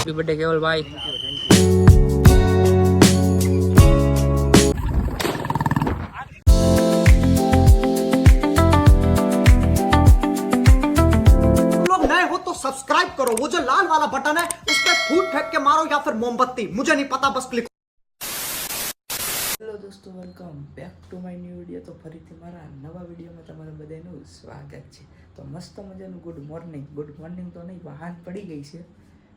Happy birthday केवल भाई। लोग नए हो तो सब्सक्राइब करो, वो जो लाल वाला बटन है उस पर फूट फेंक के मारो या फिर मोमबत्ती, मुझे नहीं पता, बस क्लिक। હેલો દોસ્તો, welcome back to my new video. તો ફરીથી મારા નવા વિડીયોમાં તમારા બધાનું સ્વાગત છે। તો મસ્ત મજાનું ગુડ મોર્નિંગ તો નહીં, વાહન પડી ગઈ છે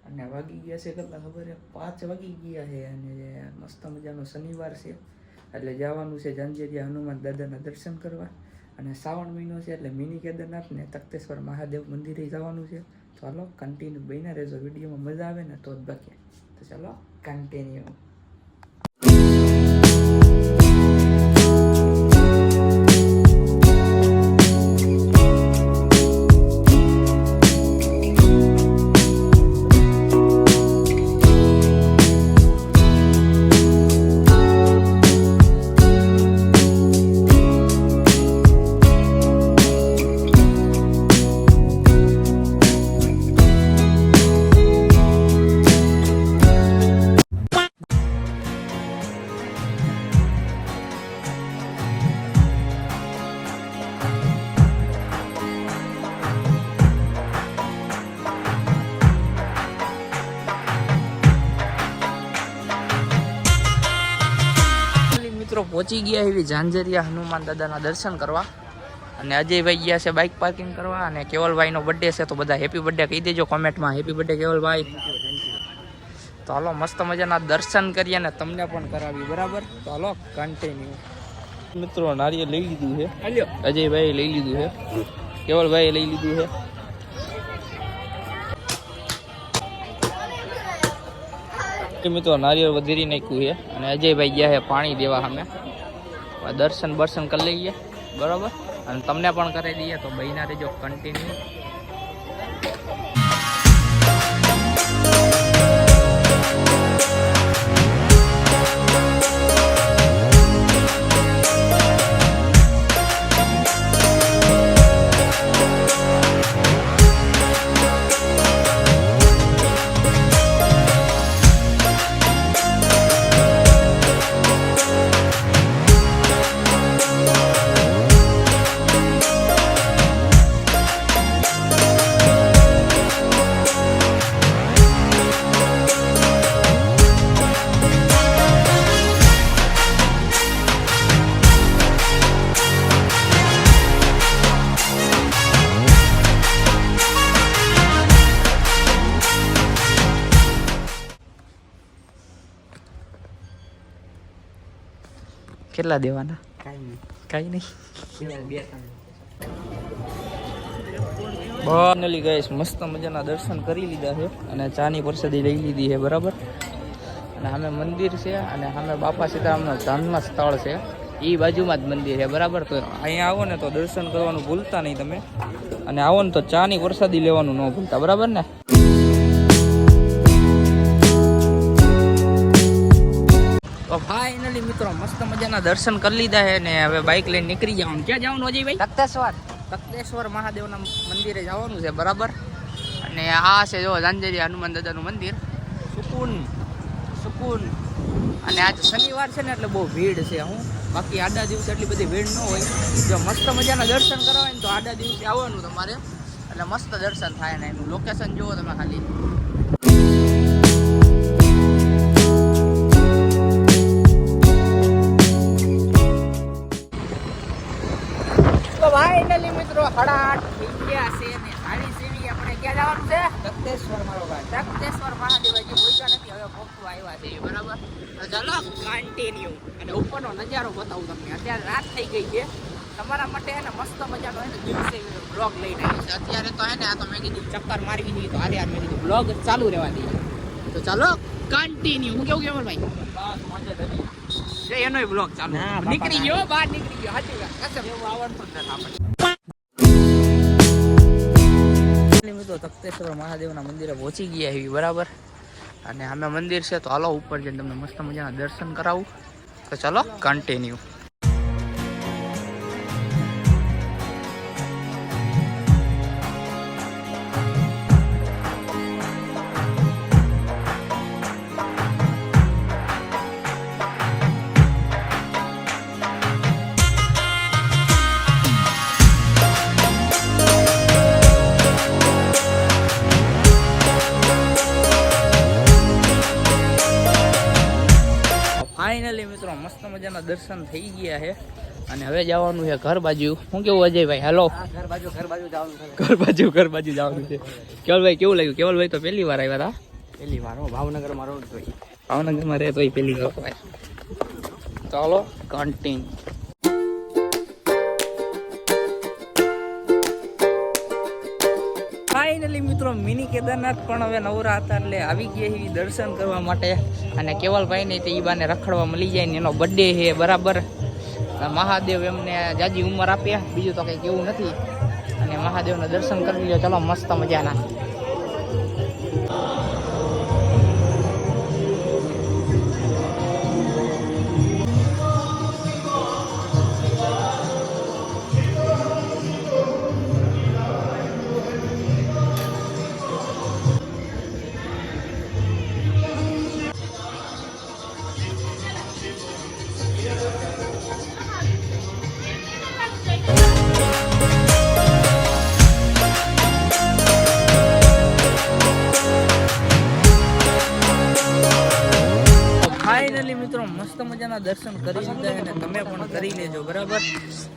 અને વાગી ગયા છે કેટલા ખબર છે, 5 વાગી ગયા છે અને મસ્ત મજાનો શનિવાર છે એટલે જવાનું છે ઝાંઝરિયા હનુમાન દાદાના દર્શન કરવા। અને શ્રાવણ મહિનો છે એટલે મિની કેદારનાથ ને તખતેશ્વર મહાદેવ મંદિરે જવાનું છે। તો ચાલો કન્ટિન્યુ બન્યા રહેજો, વિડીયોમાં મજા આવે ને તો જ બાકી। તો ચાલો કન્ટિન્યુ। પહોંચી ગયા એવી ઝાંઝરિયા હનુમાન દાદાના દર્શન કરવા અને અજયભાઈ ગયા છે બાઇક પાર્કિંગ કરવા અને કેવલભાઈનો બર્થડે છે તો બધા હેપી બર્થડે કહી દેજો કોમેન્ટમાં, હેપી બર્થડે કેવલભાઈ। તો હાલો મસ્ત મજાના દર્શન કરીએ ને તમને પણ કરાવી, બરાબર? તો હાલો કન્ટિન્યુ। મિત્રો નારિયેળ લઈ લીધું છે, અજયભાઈ લઈ લીધું છે, કેવલભાઈ લઈ લીધું છે। મિત્રો નારિયેળ વધેરી નાખ્યું છે અને અજયભાઈ ગયા છે પાણી દેવા સામે। દર્શન કરી લઈએ, બરાબર? અને તમને પણ કરી દઈએ, તો બહીના રહેજો કન્ટિન્યુ। કેટલા દેવાના? કાંઈ નહીં। ફાઇનલી ગાઈસ મસ્ત મજાના દર્શન કરી લીધા છે અને ચાની પ્રસાદી લઈ લીધી છે, બરાબર? અને સામે મંદિર છે અને સામે બાપા સીતારામનો ધામના સ્થળ છે, એ બાજુમાં જ મંદિર છે, બરાબર? તો અહીંયા આવો ને તો દર્શન કરવાનું ભૂલતા નહીં તમે, અને આવો ને તો ચાની પ્રસાદી લેવાનું ન ભૂલતા, બરાબર ને? તો ફાઇનલી મિત્રો મસ્ત મજાના દર્શન કરી લીધા છે ને હવે બાઇક લઈને નીકળી જવાનું। ક્યાં જવાનું અજયભાઈ? તખતેશ્વર મહાદેવના મંદિરે જવાનું છે, બરાબર? અને આ છે જો ઝાંઝરિયા હનુમાન દાદાનું મંદિર, સુકૂન। અને આજ શનિવાર છે ને એટલે બહુ ભીડ છે, બાકી આડા દિવસે એટલી બધી ભીડ ન હોય। જો મસ્ત મજાના દર્શન કરવા હોય ને તો આડા દિવસે આવવાનું તમારે, એટલે મસ્ત દર્શન થાય ને એનું લોકેશન જુઓ તમે ખાલી। ફાઇનલી મિત્રો 8:30 થઈ ગયા છે ને સાડી સેવી આપણે ક્યાં જવાનું છે? તખતેશ્વર મહાદેવ હજી પહોંચ્યા નથી, હવે પહોંચવા આવ્યા છે, બરાબર? ચાલો કન્ટિન્યુ। અને ઉપરનો નજારો બતાવું તમને, અત્યારે રાત થઈ ગઈ છે તમારા માટે એને મસ્ત મજાનો એને દિવસે બ્લોગ લઈને આવ્યો છે। અત્યારે તો એને આ તો મેં કીધું ચક્કર મારવી દીધી, તો હારે મેં કીધું બ્લોગ ચાલુ રહેવા દઈએ। તો ચાલો કન્ટિન્યુ। હું કેવું ભાઈ? એનો બ્લોગ ચાલુ નીકળી ગયો, બહાર નીકળી ગયો, સાચી વાત કસમ એવું આવડતું જ નથી મિત્રો। તખતેશ્વર મહાદેવના મંદિરે પહોંચી ગયા એવી, બરાબર? અને અમે મંદિર છે તો હાલો ઉપર જઈને તમને મસ્ત મજાના દર્શન કરાવું। તો ચાલો કન્ટિન્યુ। મજાના દર્શન થઈ ગયા છે અને હવે જવાનું છે ઘર બાજુ. શું કેવું અજયભાઈ? હેલો. ઘર બાજુ જવાનું છે. ઘર બાજુ જવાનું છે. કેવલભાઈ કેવું લાગ્યું? કેવલભાઈ તો પહેલી વાર આવ્યા હતા. પહેલી વાર ભાવનગર માં રહું છું. ભાવનગરમાં રહે તો એ પહેલી વાર ભાઈ. ચાલો કન્ટિન્યુ. ફાઇનલી મિત્રો મિની કેદારનાથ પણ હવે નવરા હતા એટલે આવી ગયા એવી દર્શન કરવા માટે. અને કેવલભાઈને તો એ બાને રખડવા મળી જાય ને એનો બર્થડે છે બરાબર. મહાદેવ એમને જાજી ઉંમર આપ્યા, બીજું તો કંઈ કેવું નથી. અને મહાદેવના દર્શન કરી લો. ચલો મસ્ત મજાના. ફાઇનલી મિત્રો મસ્ત મજાના દર્શન કરી લીધા અને તમે પણ કરી લેજો બરાબર.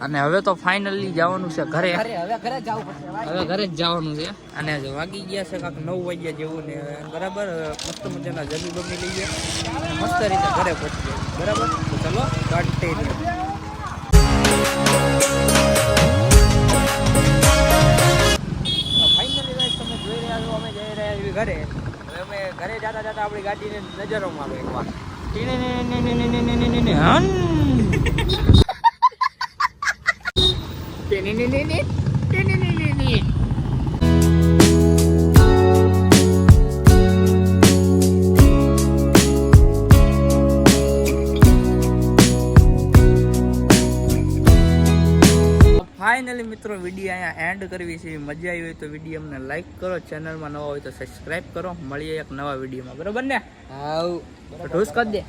અને હવે તો ફાઇનલી જવાનું છે ઘરે. હવે ઘરે જવું પડશે. હવે ઘરે જ જવાનું છે. અને વાગી ગયા છે કાંક 9 વાગ્યા જેવું ને બરાબર. મસ્ત મજાના જમી બમી લઈએ અને મસ્ત રીતે ઘરે પહોંચી જાય બરાબર. તો ચલો કન્ટિન્યુ. ફાઇનલી ગાઈસ તમે જોઈ રહ્યા છો અમે જઈ રહ્યા છીએ ઘરે. હવે અમે ઘરે જતા જતા આપણી ગાડીને નજરો મારો એકવાર. ફાઇનલી મિત્રો વિડીયો અહીંયા એન્ડ કરવી છે. મજા આવી હોય તો વિડીયો અમને લાઈક કરો, ચેનલમાં નવા હોય તો સબસ્ક્રાઈબ કરો. મળીએ એક નવા વિડીયોમાં બરોબર ને? હાઉ ઢોસ કરી દે.